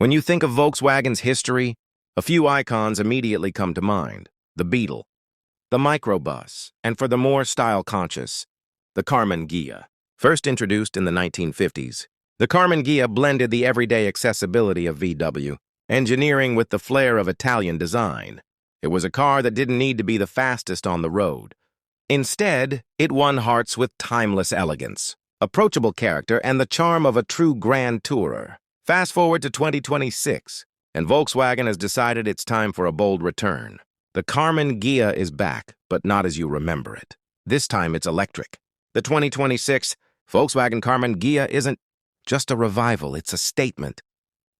When you think of Volkswagen's history, a few icons immediately come to mind. The Beetle, the microbus, and for the more style-conscious, the Karmann-Ghia. First introduced in the 1950s, the Karmann-Ghia blended the everyday accessibility of VW, engineering with the flair of Italian design. It was a car that didn't need to be the fastest on the road. Instead, it won hearts with timeless elegance, approachable character, and the charm of a true grand tourer. Fast forward to 2026, and Volkswagen has decided it's time for a bold return. The Karmann-Ghia is back, but not as you remember it. This time it's electric. The 2026 Volkswagen Karmann-Ghia isn't just a revival, it's a statement.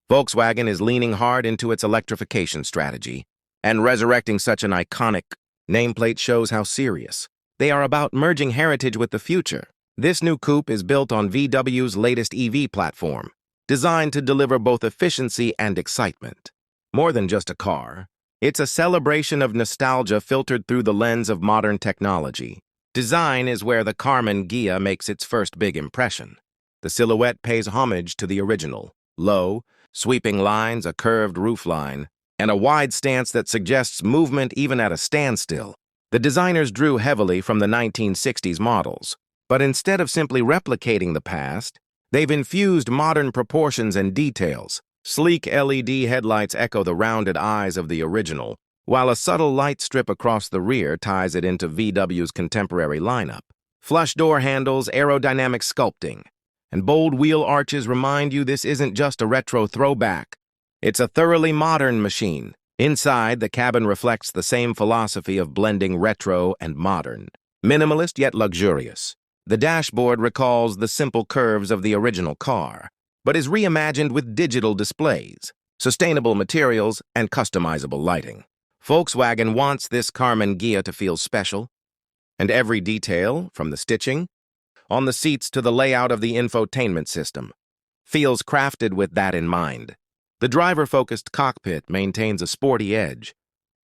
Volkswagen is leaning hard into its electrification strategy, and resurrecting such an iconic nameplate shows how serious they are about merging heritage with the future. This new coupe is built on VW's latest EV platform, designed to deliver both efficiency and excitement. More than just a car, it's a celebration of nostalgia filtered through the lens of modern technology. Design is where the Karmann-Ghia makes its first big impression. The silhouette pays homage to the original. Low, sweeping lines, a curved roofline, and a wide stance that suggests movement even at a standstill. The designers drew heavily from the 1960s models, but instead of simply replicating the past, they've infused modern proportions and details. Sleek LED headlights echo the rounded eyes of the original, while a subtle light strip across the rear ties it into VW's contemporary lineup. Flush door handles, aerodynamic sculpting, and bold wheel arches remind you this isn't just a retro throwback. It's a thoroughly modern machine. Inside, the cabin reflects the same philosophy of blending retro and modern. Minimalist yet luxurious. The dashboard recalls the simple curves of the original car, but is reimagined with digital displays, sustainable materials, and customizable lighting. Volkswagen wants this Karmann-Ghia to feel special, and every detail, from the stitching on the seats to the layout of the infotainment system, feels crafted with that in mind. The driver-focused cockpit maintains a sporty edge,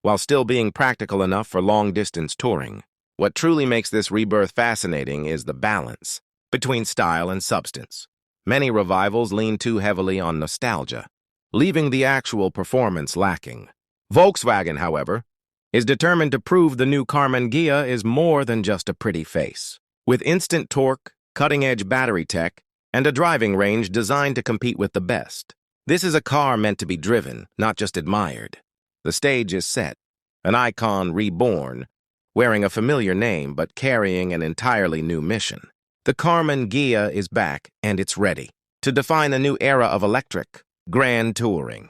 while still being practical enough for long-distance touring. What truly makes this rebirth fascinating is the balance between style and substance. Many revivals lean too heavily on nostalgia, leaving the actual performance lacking. Volkswagen, however, is determined to prove the new Karmann-Ghia is more than just a pretty face. With instant torque, cutting-edge battery tech, and a driving range designed to compete with the best. This is a car meant to be driven, not just admired. The stage is set, an icon reborn, wearing a familiar name but carrying an entirely new mission. The Karmann-Ghia is back, and it's ready to define a new era of electric, grand touring.